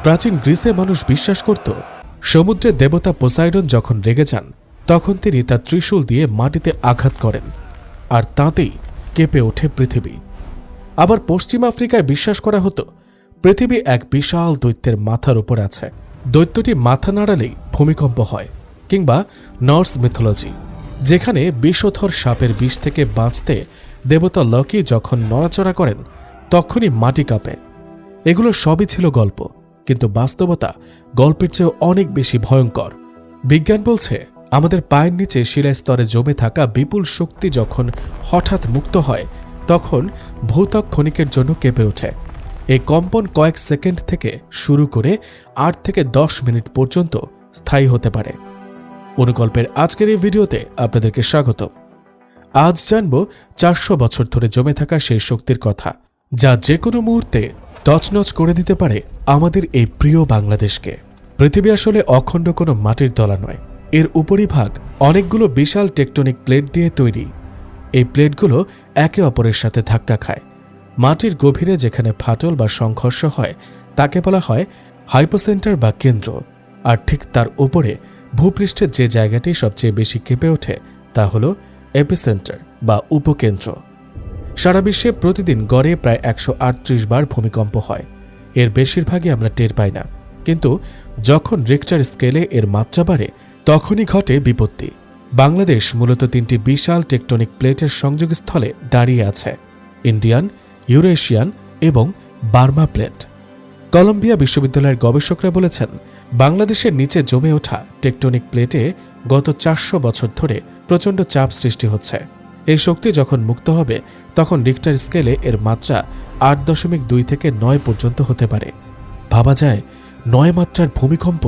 প্রাচীন গ্রিসে মানুষ বিশ্বাস করত সমুদ্রের দেবতা পোসাইডন যখন রেগে যান তখন তিনি তার ত্রিশূল দিয়ে মাটিতে আঘাত করেন আর তাতেই কেঁপে ওঠে পৃথিবী। আবার পশ্চিম আফ্রিকায় বিশ্বাস করা হতো পৃথিবী এক বিশাল দৈত্যের মাথার উপর আছে, দৈত্যটি মাথা নাড়ালেই ভূমিকম্প হয়। কিংবা নর্স মিথোলজি, যেখানে বিষধর সাপের বিষ থেকে বাঁচতে দেবতা লকি যখন নড়াচড়া করেন তখনই মাটি কাঁপে। এগুলো সবই ছিল গল্প, কিন্তু বাস্তবতা গল্পের চেয়েও অনেক বেশি ভয়ঙ্কর। বিজ্ঞান বলছে আমাদের পায়ের নিচে শিলাস্তরে জমে থাকা বিপুল শক্তি যখন হঠাৎ মুক্ত হয় তখন ভূত্বক ক্ষণিকের জন্য কেঁপে ওঠে। এই কম্পন কয়েক সেকেন্ড থেকে শুরু করে 8 থেকে 10 মিনিট পর্যন্ত স্থায়ী হতে পারে। অনুকল্পের আজকের এই ভিডিওতে আপনাদেরকে স্বাগত। আজ জানব 400 বছর ধরে জমে থাকা সেই শক্তির কথা, যা যে কোনো মুহূর্তে তছনছ করে দিতে পারে আমাদের এই প্রিয় বাংলাদেশকে। পৃথিবী আসলে অখণ্ড কোনো মাটির দলা নয়, এর উপরিভাগ অনেকগুলো বিশাল টেকটনিক প্লেট দিয়ে তৈরি। এই প্লেটগুলো একে অপরের সাথে ধাক্কা খায়। মাটির গভীরে যেখানে ফাটল বা সংঘর্ষ হয় তাকে বলা হয় হাইপোসেন্টার বা কেন্দ্র, আর ঠিক তার উপরে ভূপৃষ্ঠের যে জায়গাটি সবচেয়ে বেশি কেঁপে ওঠে তা হল এপিসেন্টার বা উপকেন্দ্র। সারা বিশ্বে প্রতিদিন গড়ে প্রায় 138 বার ভূমিকম্প হয়। এর বেশিরভাগই আমরা টের পাই না, কিন্তু যখন রিক্টার স্কেলে এর মাত্রা বাড়ে তখনই ঘটে বিপত্তি। বাংলাদেশ মূলত 3টি বিশাল টেকটনিক প্লেটের সংযোগস্থলে দাঁড়িয়ে আছে: ইন্ডিয়ান, ইউরেশিয়ান এবং বার্মা প্লেট। কলম্বিয়া বিশ্ববিদ্যালয়ের গবেষকরা বলেছেন বাংলাদেশের নিচে জমে ওঠা টেকটনিক প্লেটে গত 400 বছর ধরে প্রচণ্ড চাপ সৃষ্টি হচ্ছে। এই শক্তি যখন মুক্ত হবে তখন রিক্টার স্কেলে এর মাত্রা 8.2 থেকে 9 পর্যন্ত হতে পারে। ভাবা যায় 9 মাত্রার ভূমিকম্প!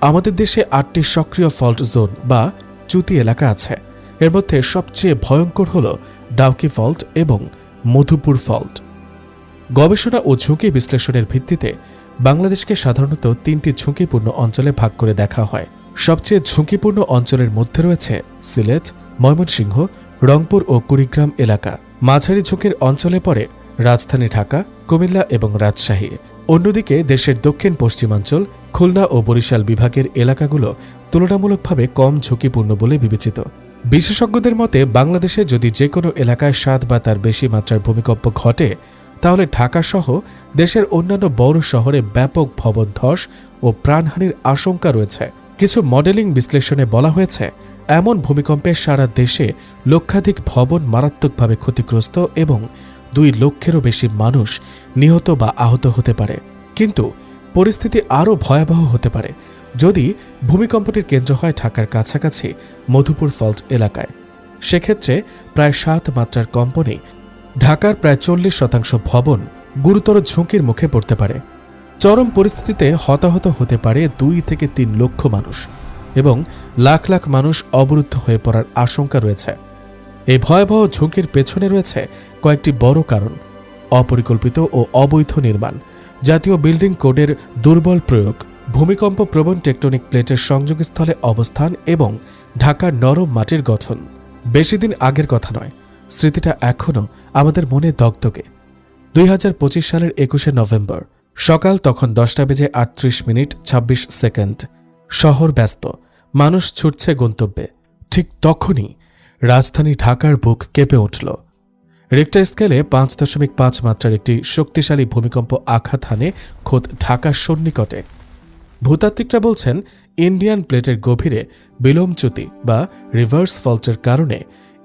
আমাদের দেশে 8টি সক্রিয় ফল্ট জোন বা চ্যুতি এলাকা আছে। এর মধ্যে সবচেয়ে ভয়ঙ্কর হল ডাউকি ফল্ট এবং মধুপুর ফল্ট। গবেষণা ও ঝুঁকি বিশ্লেষণের ভিত্তিতে বাংলাদেশকে সাধারণত 3টি ঝুঁকিপূর্ণ অঞ্চলে ভাগ করে দেখা হয়। সবচেয়ে ঝুঁকিপূর্ণ অঞ্চলের মধ্যে রয়েছে সিলেট, ময়মনসিংহ, রংপুর ও কুড়িগ্রাম এলাকা। মাঝারি ঝুঁকির অঞ্চলে পড়ে রাজধানী ঢাকা, কুমিল্লা এবং রাজশাহী। অন্যদিকে দেশের দক্ষিণ পশ্চিমাঞ্চল, খুলনা ও বরিশাল বিভাগের এলাকাগুলো তুলনামূলকভাবে কম ঝুঁকিপূর্ণ বলে বিবেচিত। বিশেষজ্ঞদের মতে বাংলাদেশে যদি যে কোনো এলাকায় 7 বা তার বেশি মাত্রার ভূমিকম্প ঘটে তাহলে ঢাকাসহ দেশের অন্যান্য বড় শহরে ব্যাপক ভবন ধস ও প্রাণহানির আশঙ্কা রয়েছে। কিছু মডেলিং বিশ্লেষণে বলা হয়েছে এমন ভূমিকম্পে সারা দেশে লক্ষাধিক ভবন মারাত্মকভাবে ক্ষতিগ্রস্ত এবং 2 লক্ষেরও বেশি মানুষ নিহত বা আহত হতে পারে। কিন্তু পরিস্থিতি আরও ভয়াবহ হতে পারে যদি ভূমিকম্পটির কেন্দ্র হয় ঢাকার কাছাকাছি মধুপুর ফল্ট এলাকায়। সেক্ষেত্রে প্রায় 7 মাত্রার কম্পনেই ঢাকার প্রায় 40% ভবন গুরুতর ঝুঁকির মুখে পড়তে পারে। চরম পরিস্থিতিতে হতাহত হতে পারে 2 থেকে 3 লক্ষ মানুষ এবং লাখ লাখ মানুষ অবরুদ্ধ হয়ে পড়ার আশঙ্কা রয়েছে। এই ভয়াবহ ঝুঁকির পেছনে রয়েছে কয়েকটি বড় কারণ: অপরিকল্পিত ও অবৈধ নির্মাণ, জাতীয় বিল্ডিং কোডের দুর্বল প্রয়োগ, ভূমিকম্প প্রবণ টেকটনিক প্লেটের সংযোগস্থলে অবস্থান এবং ঢাকার নরম মাটির গঠন। বেশি দিন আগের কথা নয়, স্মৃতিটা এখনও আমাদের মনে দগদগে। 2025 সালের 21শে নভেম্বর সকাল, তখন 10:38:26। শহর ব্যস্ত, মানুষ ছুটছে গন্তব্যে। ঠিক তখনই রাজধানী ঢাকার বুক কেঁপে উঠল। রিক্টার স্কেলে 5.5 মাত্রার একটি শক্তিশালী ভূমিকম্প আঘাত হানে খোদ ঢাকার সন্নিকটে। ভূতাত্ত্বিকরা বলছেন ইন্ডিয়ান প্লেটের গভীরে বিলোমচ্যুতি বা রিভার্স ফল্টের কারণে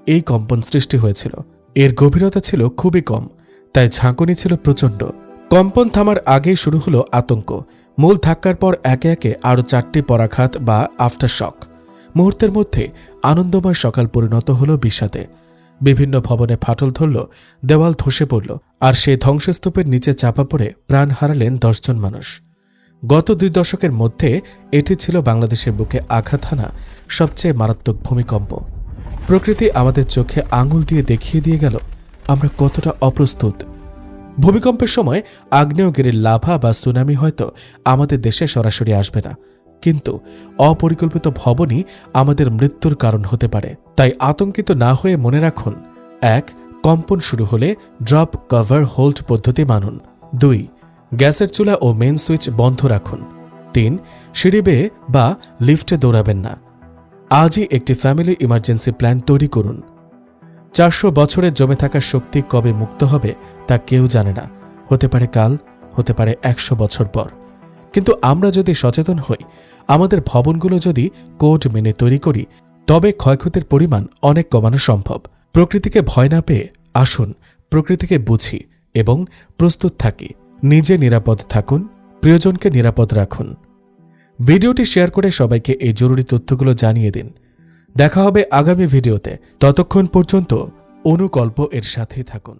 এই কম্পন সৃষ্টি হয়েছিল। এর গভীরতা ছিল খুবই কম, তাই ঝাঁকুনি ছিল প্রচণ্ড। কম্পন থামার আগেই শুরু হলো আতঙ্ক। মূল ধাক্কার পর একে একে আরও 4টি পরাঘাত বা আফটার শক। মুহূর্তের মধ্যে আনন্দময় সকাল পরিণত হল বিষাদে। বিভিন্ন ভবনে ফাটল ধরল, দেওয়াল ধসে পড়ল, আর সেই ধ্বংসস্তূপের নিচে চাপা পড়ে প্রাণ হারালেন 10 জন মানুষ। গত 2 দশকের মধ্যে এটি ছিল বাংলাদেশের বুকে আঘাত হানা সবচেয়ে মারাত্মক ভূমিকম্প। প্রকৃতি আমাদের চোখে আঙুল দিয়ে দেখিয়ে দিয়ে গেল আমরা কতটা অপ্রস্তুত। ভূমিকম্পের সময় আগ্নেয়গিরির লাভা বা সুনামি হয়তো আমাদের দেশে সরাসরি আসবে না, কিন্তু অপরিকল্পিত ভবনই আমাদের মৃত্যুর কারণ হতে পারে। তাই আতঙ্কিত না হয়ে মনে রাখুন: 1. কম্পন শুরু হলে ড্রপ, কভার, হোল্ড পদ্ধতি মানুন। 2. গ্যাসের চুলা ও মেইন সুইচ বন্ধ রাখুন। 3. সিঁড়ি বেয়ে বা লিফটে দৌড়াবেন না। আজই একটি ফ্যামিলি ইমার্জেন্সি প্ল্যান তৈরি করুন। 400 বছরে জমে থাকা শক্তি কবে মুক্ত হবে তা কেউ জানে না। হতে পারে কাল, হতে পারে 100 বছর পর। কিন্তু আমরা যদি সচেতন হই, আমাদের ভবনগুলো যদি কোড মেনে তৈরি করি, তবে ক্ষয়ক্ষতির পরিমাণ অনেক কমানো সম্ভব। প্রকৃতিকে ভয় না পেয়ে আসুন প্রকৃতিকে বুঝি এবং প্রস্তুত থাকি। নিজে নিরাপদ থাকুন, প্রিয়জনকে নিরাপদ রাখুন। ভিডিওটি শেয়ার করে সবাইকে এই জরুরি তথ্যগুলো জানিয়ে দিন। দেখা হবে আগামী ভিডিওতে। ততক্ষণ পর্যন্ত অনুকল্প এর সাথেই থাকুন।